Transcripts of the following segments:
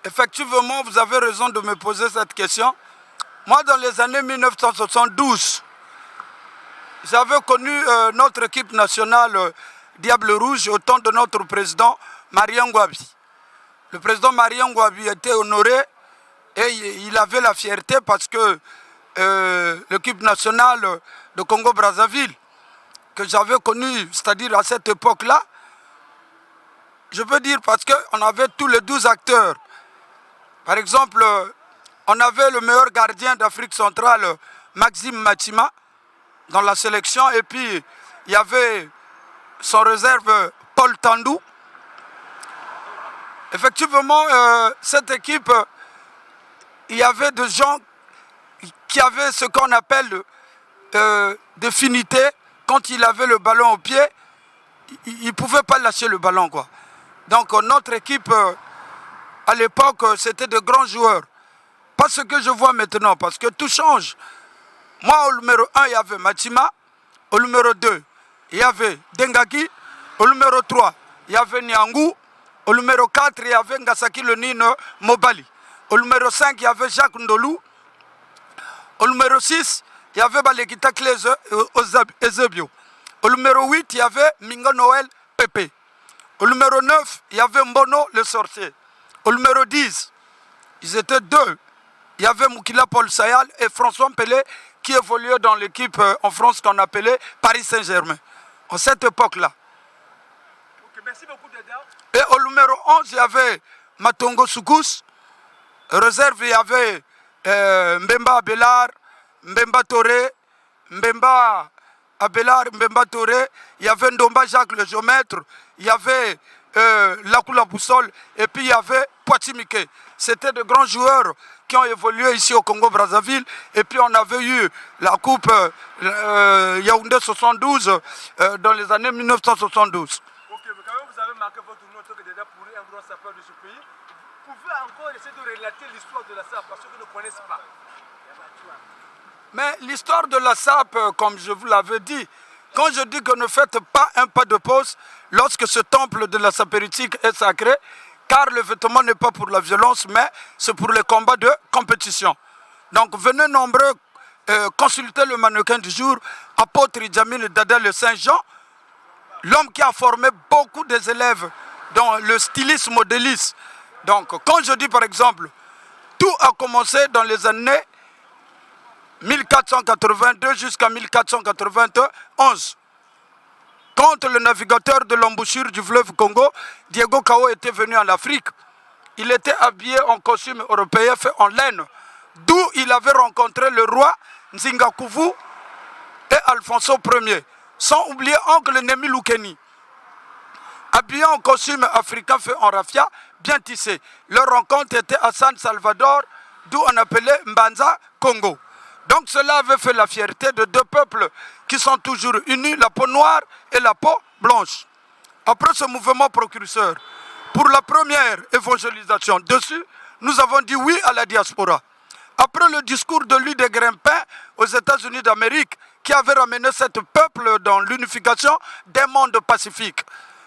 Effectivement, vous avez raison de me poser cette question. Moi, dans les années 1972, j'avais connu notre équipe nationale Diable Rouge au temps de notre président Marien Ngouabi. Le président Marien Ngouabi était honoré et il avait la fierté parce que l'équipe nationale de Congo-Brazzaville, que j'avais connue, c'est-à-dire à cette époque-là, je veux dire parce qu'on avait tous les 12 acteurs. Par exemple, on avait le meilleur gardien d'Afrique centrale, Maxime Matima, dans la sélection. Et puis, il y avait son réserve, Paul Tandou. Effectivement, cette équipe, il y avait des gens qui avaient ce qu'on appelle des finités. Quand il avait le ballon au pied, il ne pouvait pas lâcher le ballon, quoi. Donc, notre équipe, à l'époque, c'était de grands joueurs. Pas ce que je vois maintenant, parce que tout change. Moi, au numéro 1, il y avait Matima. Au numéro 2, il y avait Dengaki. Au numéro 3, il y avait Nyangou. Au numéro 4, il y avait Ngasaki Lenine Mobali. Au numéro 5, il y avait Jacques Ndolou. Au numéro 6, il y avait Balekita Kleze Ezebio. Au numéro 8, il y avait Mingo Noël Pepe. Au numéro 9, il y avait Mbono le sorcier. Au numéro 10, ils étaient deux. Il y avait Moukila Paul Sayal et François Pelé qui évoluaient dans l'équipe en France qu'on appelait Paris Saint-Germain. En cette époque-là. Okay, merci beaucoup, Deda. Et au numéro 11, il y avait Matongo Soukous. Réserve, il y avait Mbemba Abelard, Mbemba Toré, Mbemba Abelard, Mbemba Toré. Il y avait Ndomba Jacques le géomètre. Il y avait Lakoula Boussole. Et puis il y avait Poitimike. C'était de grands joueurs qui ont évolué ici au Congo-Brazzaville. Et puis on avait eu la coupe Yaoundé 72 dans les années 1972. Ok, mais quand même vous avez marqué votre nom pour un grand sapeur de ce pays. Vous pouvez encore essayer de relater l'histoire de la SAP parce que vous ne connaissez pas. Mais l'histoire de la SAP, comme je vous l'avais dit, quand je dis que ne faites pas un pas de pause lorsque ce temple de la sapéritique est sacré, car le vêtement n'est pas pour la violence, mais c'est pour les combats de compétition. Donc venez nombreux consulter le mannequin du jour, apôtre Djamil Dada le Saint-Jean, l'homme qui a formé beaucoup des élèves dans le stylisme modéliste. Donc quand je dis par exemple, tout a commencé dans les années 1482 jusqu'à 1491. Quand le navigateur de l'embouchure du fleuve Congo, Diego Cao, était venu en Afrique, il était habillé en costume européen fait en laine, d'où il avait rencontré le roi Nzingakuvu et Alfonso Ier, sans oublier oncle Nemi Lukeni. Habillé en costume africain fait en raffia, bien tissé. Leur rencontre était à San Salvador, d'où on appelait Mbanza Congo. Donc cela avait fait la fierté de deux peuples qui sont toujours unis, la peau noire et la peau blanche. Après ce mouvement précurseur, pour la première évangélisation dessus, nous avons dit oui à la diaspora. Après le discours de Louis de Grimpin aux États-Unis d'Amérique, qui avait ramené ce peuple dans l'unification des mondes pacifiques.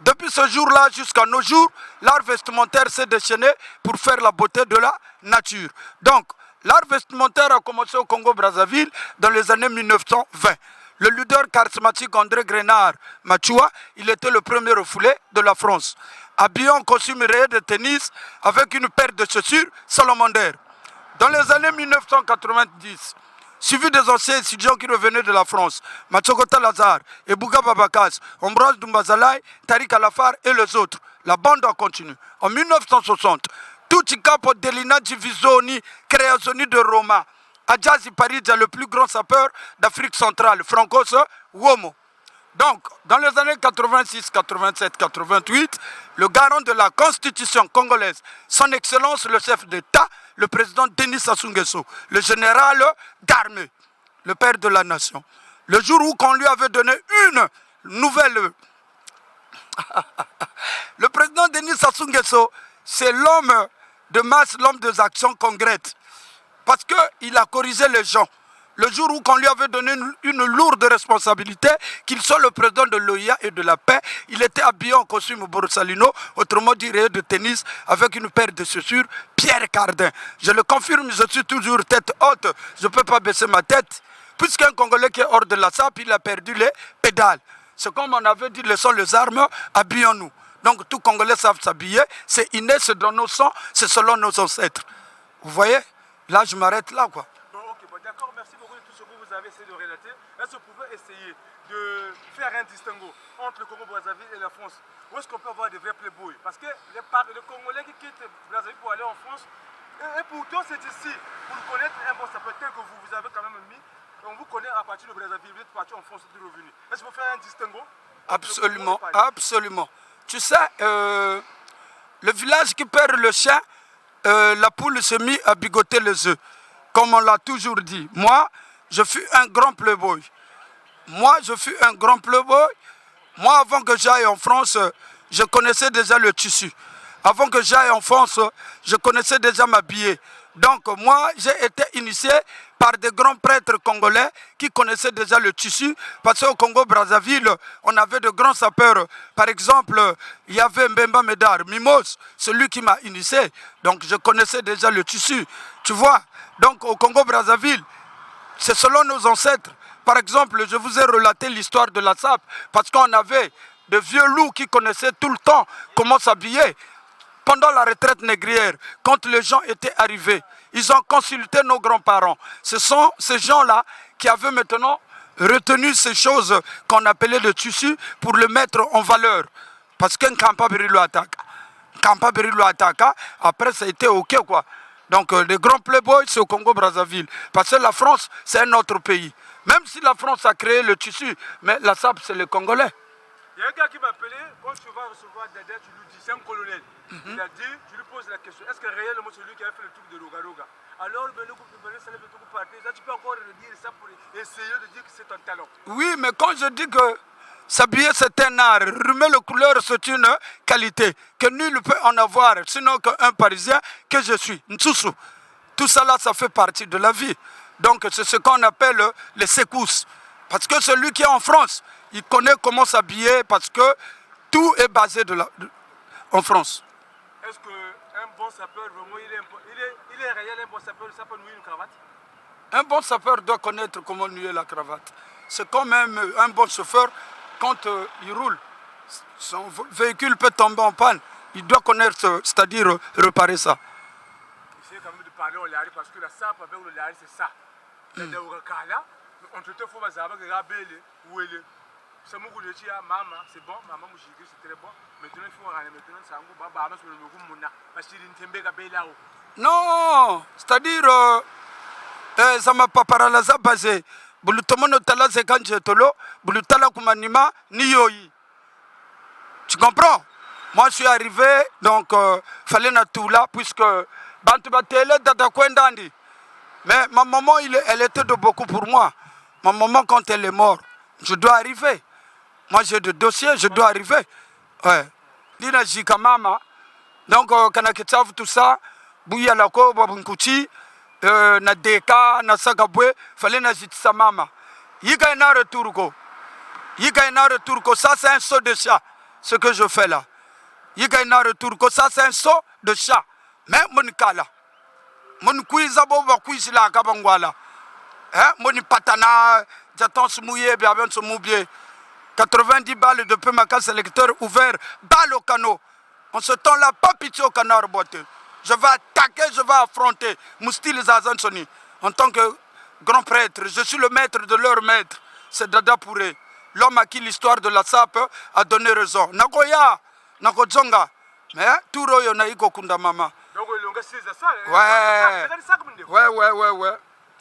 Depuis ce jour-là jusqu'à nos jours, l'art vestimentaire s'est déchaîné pour faire la beauté de la nature. Donc, l'art vestimentaire a commencé au Congo-Brazzaville dans les années 1920. Le leader charismatique André Grenard Machua, il était le premier refoulé de la France. Habillé en costume rayé de tennis avec une paire de chaussures Salomon-D'air. Dans les années 1990, suivi des anciens étudiants qui revenaient de la France, Machokota Lazare, Ebouga Babakas, Ambroise Dumbazalai, Tariq Alafar et les autres, la bande a continué. En 1960, tutti capo Delina Divisoni, Creazioni de Roma, Adjazi Paridja, le plus grand sapeur d'Afrique centrale, Francos Uomo. Donc, dans les années 86, 87, 88, le garant de la Constitution congolaise, son Excellence le chef d'État, le président Denis Sassou Nguesso, le général d'armée, le père de la nation. Le jour où on lui avait donné une nouvelle... Le président Denis Sassou Nguesso, c'est l'homme de masse, l'homme des actions concrètes. Parce qu'il a corrigé les gens. le jour où on lui avait donné une lourde responsabilité, qu'il soit le président de l'OIA et de la paix, il était habillé en costume Borsalino, autrement dit rayé de tennis, avec une paire de chaussures Pierre Cardin. Je le confirme, je suis toujours tête haute, je ne peux pas baisser ma tête. Puisqu'un Congolais qui est hors de la SAP, il a perdu les pédales. C'est comme on avait dit, laissons les armes, habillons-nous. Donc tout Congolais savent s'habiller, c'est inné, c'est dans nos sangs, c'est selon nos ancêtres. Vous voyez? Là, je m'arrête là, quoi. D'accord, merci beaucoup de tout ce que vous avez essayé de relater. Est-ce que vous pouvez essayer de faire un distinguo entre le Congo-Brazzaville et la France? Où est-ce qu'on peut avoir des vrais playboys? Parce que les Congolais qui quittent Brazzaville pour aller en France, et pourtant c'est ici, pour connaître un bon sapeur tel que vous avez quand même mis, on vous connaît à partir de Brazzaville, vous êtes parti en France, vous êtes revenu. Est-ce que vous faites un distinguo? Absolument, absolument. Tu sais, le village qui perd le chien, la poule se mit à bigoter les œufs. Comme on l'a toujours dit, moi, je fus un grand playboy. Moi, avant que j'aille en France, je connaissais déjà le tissu. Avant que j'aille en France, je connaissais déjà m'habiller. Donc, moi, j'ai été initié par des grands prêtres congolais qui connaissaient déjà le tissu. Parce qu'au Congo-Brazzaville, on avait de grands sapeurs. Par exemple, il y avait Mbemba Medar, Mimos, celui qui m'a initié. Donc, je connaissais déjà le tissu. Tu vois? Donc, au Congo-Brazzaville, c'est selon nos ancêtres. Par exemple, je vous ai relaté l'histoire de la SAP parce qu'on avait de vieux loups qui connaissaient tout le temps comment s'habiller. Pendant la retraite négrière, quand les gens étaient arrivés, ils ont consulté nos grands-parents. Ce sont ces gens-là qui avaient maintenant retenu ces choses qu'on appelait le tissu pour le mettre en valeur. Parce qu'un Kampabiri lo attaque, après ça a été OK, quoi. Donc les grands playboys, c'est au Congo-Brazzaville. Parce que la France, c'est un autre pays. Même si la France a créé le tissu, mais la SAP, c'est les Congolais. Il y a un gars qui m'a appelé, quand tu vas recevoir Dada, tu lui dis, c'est un colonel. Il a dit, tu lui poses la question, est-ce que réellement c'est lui qui a fait le truc de Roga-Roga? Alors, tu peux encore le dire ça pour essayer de dire que c'est un talent. Oui, mais quand je dis que s'habiller c'est un art, remettre les couleurs c'est une qualité, que nul ne peut en avoir, sinon qu'un Parisien que je suis, Ntsusu. Tout ça là, ça fait partie de la vie. Donc c'est ce qu'on appelle les secousses. Parce que celui qui est en France, il connaît comment s'habiller parce que tout est basé en France. Est-ce qu'un bon sapeur, vraiment, il est réel, un bon sapeur, ça peut nouer une cravate? Un bon sapeur doit connaître comment nouer la cravate. C'est quand même un bon chauffeur, quand il roule, son véhicule peut tomber en panne. Il doit connaître, c'est-à-dire réparer ça. Essayez quand même de parler au Lari parce que la SAP avec le Lari, c'est ça. Entre-temps, il faut savoir que Rabele, où elle est. C'est bon, maman, c'est très bon. Maintenant, il faut aller maintenant, ça va. Non, c'est-à-dire, ça m'a pas parlé à ça basé. Bulutomono tala c'est quand je tolo, bulutala kumanima niyoyi. Tu comprends? Moi, je suis arrivé, donc, fallait na tout là, puisque Bantubatele data kwendandi. Mais ma maman, elle était de beaucoup pour moi. Ma maman, quand elle est morte, je dois arriver. Moi, j'ai des dossiers, je dois arriver. Ouais. Dina jika mama. Donc, kanaketsavu tout ça, bouya lako, babunkuchi, na deka, na sagabwe, fallait na jitsa mama. Yika ina retourko. Ça, c'est un saut de chat, ce que je fais là. Yika ina retourko, ça, c'est un saut de chat. Mais mon kala. Mon kuiza boba kuisila kabangwala. Mon patana, j'attends ce mouillé, bien ce mouillé. 90 balles de Pemaka sélecteur ouvert, balle au canot. En ce temps-là, pas pitié au canard boiteux. Je vais attaquer, je vais affronter Moustil Zazan Soni. En tant que grand prêtre, je suis le maître de leur maître. C'est Dada Pouré. L'homme à qui l'histoire de la SAP a donné raison. Nagoya, Nagodzonga. Mais tout royo naiko kunda mama. Ouais.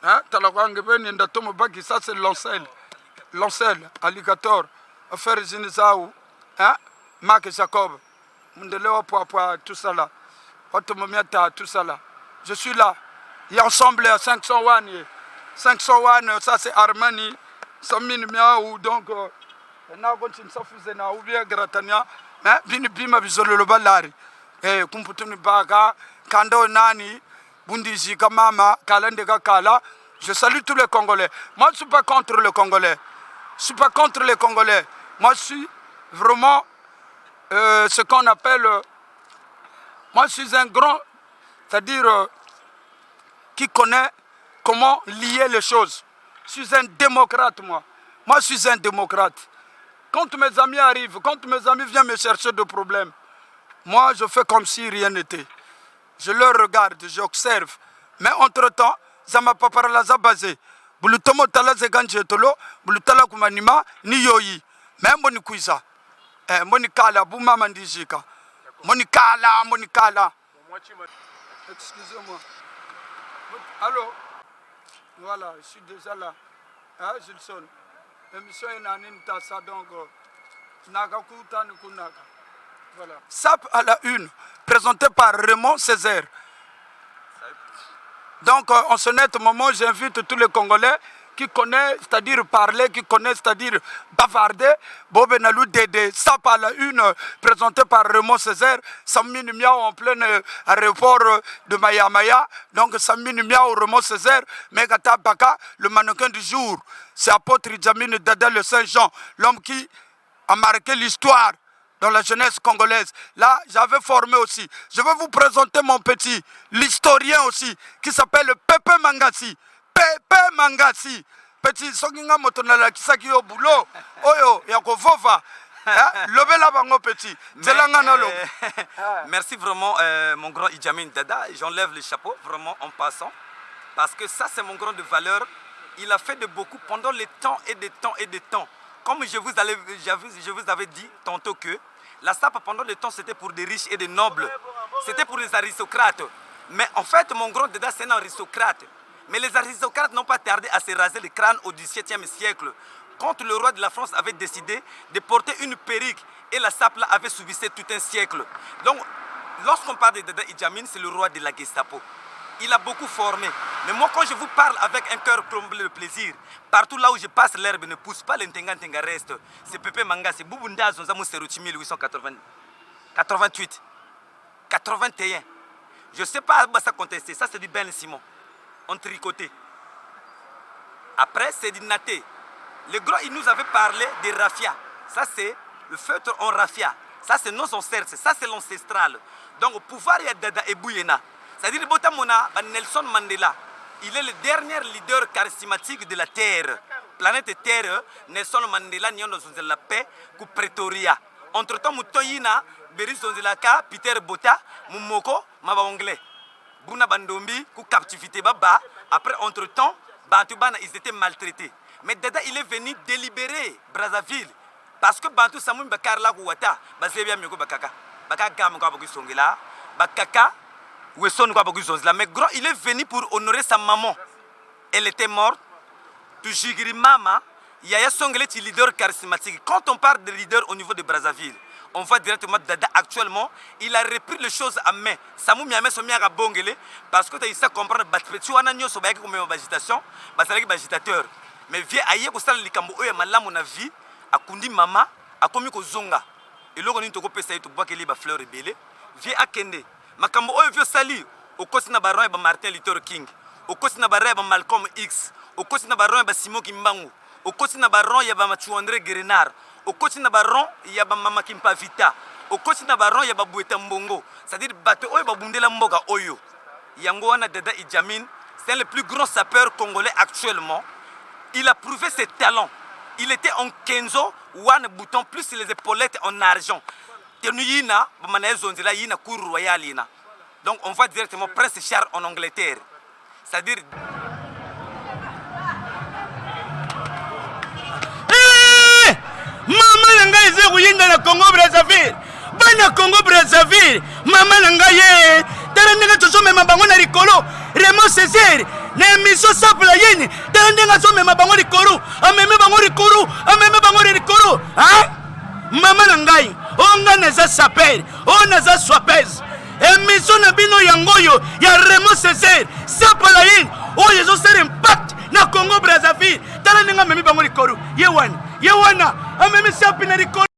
Hein? Ça c'est l'oncelle, alligator. Affaire Zinizaou. Hein? Marc Jacob. Mundelewa Poa, tout ça là. Tout ça là. Je suis là. Il y a ensemble 501. 501, ça c'est Armani. 100 000 miaou. Donc, ou bien Gratania. Mais bima bizolo le balari. Kumputuni baga. Kando nani. Bundizi kamama. Kalende kala. Je salue tous les Congolais. Moi, je ne suis pas contre les Congolais. Je ne suis pas contre les Congolais. Moi, je suis vraiment ce qu'on appelle... moi, je suis un grand... C'est-à-dire qui connaît comment lier les choses. Je suis un démocrate, moi. Moi, je suis un démocrate. Quand mes amis arrivent, quand mes amis viennent me chercher des problèmes, moi, je fais comme si rien n'était. Je leur regarde, j'observe. Mais entre-temps, ça m'a pas parlé à basé. Bulutomo tala zeganjetolo, bulutala kumanima, ni yoyi. Mais moni kuisa. Moni kala, bouma mandijika. Moni kala. Excusez-moi. Allô? Voilà, je suis déjà là. Hein, Gilson? L'émission est nanine tassa, donc Nagakuta Nukunaka. Voilà. SAP à la une, présenté par Raymond Césaire. Donc, en ce net moment, j'invite tous les Congolais qui connaissent, c'est-à-dire parler, qui connaissent, c'est-à-dire bavarder. Bob Nalou Dédé, SAP à la une, présenté par Raymond Césaire. Samine Miao en plein aéroport de Maya. Donc, Samine Miao, Raymond Césaire, Megata Baka, le mannequin du jour. C'est apôtre Djamine Dada le Saint-Jean, l'homme qui a marqué l'histoire dans la jeunesse congolaise. Là, j'avais formé aussi. Je vais vous présenter mon petit, l'historien aussi, qui s'appelle Pepe Mangassi. Pepe Mangassi. Petit, Songinga Motonala, qui s'agit au boulot. Oyo, Yako Vova. Lobela Bango Petit. Merci vraiment, mon grand Idjamin Dada. J'enlève le chapeau, vraiment, en passant. Parce que ça, c'est mon grand de valeur. Il a fait de beaucoup pendant les temps et des temps et des temps. Comme je vous avais dit tantôt que la SAP pendant le temps c'était pour des riches et des nobles. C'était pour les aristocrates. Mais en fait, mon grand Dada c'est un aristocrate. Mais les aristocrates n'ont pas tardé à se raser le crâne au XVIIe siècle. Quand le roi de la France avait décidé de porter une perruque et la SAP là avait subissé tout un siècle. Donc, lorsqu'on parle de Dada Idjamin, c'est le roi de la Gestapo. Il a beaucoup formé. Mais moi, quand je vous parle avec un cœur comblé de plaisir, partout là où je passe, l'herbe ne pousse pas, l'Intenga reste. C'est Pepe Mangassi. Bubunda Zonzamou Serouchi 1888. 81. Je ne sais pas ça contester. Ça, c'est du Ben Simon. On tricotait. Après, c'est du Naté. Le grand, il nous avait parlé des raffia. Ça, c'est le feutre en raffia. Ça, c'est nos ancêtres. Ça, c'est l'ancestral. Donc, au pouvoir, il y a Dada et Bouyena. C'est-à-dire que Nelson Mandela, il est le dernier leader charismatique de la Terre. Planète Terre, Nelson Mandela n'y a dans la paix que Pretoria. Entre-temps, Moutoyina, Beris Zonzelaka, Peter Bota, Mumoko, Maba Anglais. Buna Bandombi, ku captivité Baba. Après, entre-temps, Bantubana, ils étaient maltraités. Mais Dada, il est venu délibérer Brazzaville. Parce que Bantu Samoun Bakarla Kouata, Bazebia Miko Bakaka, Bakaka Moukabogu Songela, Bakaka. Mais grand, il est venu pour honorer sa maman. Elle était morte. Tujigiri Mama, il y a un leader charismatique. Quand on parle de leader au niveau de Brazzaville, on voit directement Dada actuellement, il a repris les choses à main. Samou Miame Somiaga Bongele, parce que tu as comprendre que Ananyo Sobaïki comme agitation, c'est agitateur. Mais viens ailleurs pour ça, les Cambo, Malam, on a vu, à Kundi Mama, à Komiko Zonga. Et là, on a dit que tu bois qu'il y a fleur rebelle. Viens à Kende. Makambo oyo vyo sali okosi na baron ya Martin Luther King, okosi na baron ya Malcolm X, okosi na baron ya Simon Kimbangu, okosi na baron ya Machuandre Guérenard, okosi na baron ya Mama Kimpavita, okosi na baron ya Boueta Mbongo. C'est-à-dire bato oyo babundela mboka oyo. Yango wana Dada Idjamin, c'est le plus grand sapeur congolais actuellement. Il a prouvé ses talents. Il était en kenzo, one bouton plus les épaulettes en argent. Donc on va directement Prince Charles en Angleterre. C'est-à-dire... Maman nanga eze kuyinda na Congo Brazzaville. Bana Congo Brazzaville. Maman nanga ye. Tala ndenge tozomema bango na likolo. Raymond Césaire. Na émission SAP la yini. Tala ndenge azomema bango likolo. Ameme bango likolo. Ameme bango likolo. Hein? Maman nangai. Onga neza saper, on neza swapez. Émission na bino yangoyo ya Raymond Césaire, Sapalayin, oh yezo ser impact na Congo Brazzaville. Tala ninga memi bango likoro. Yewana, amemi sapi na likoro.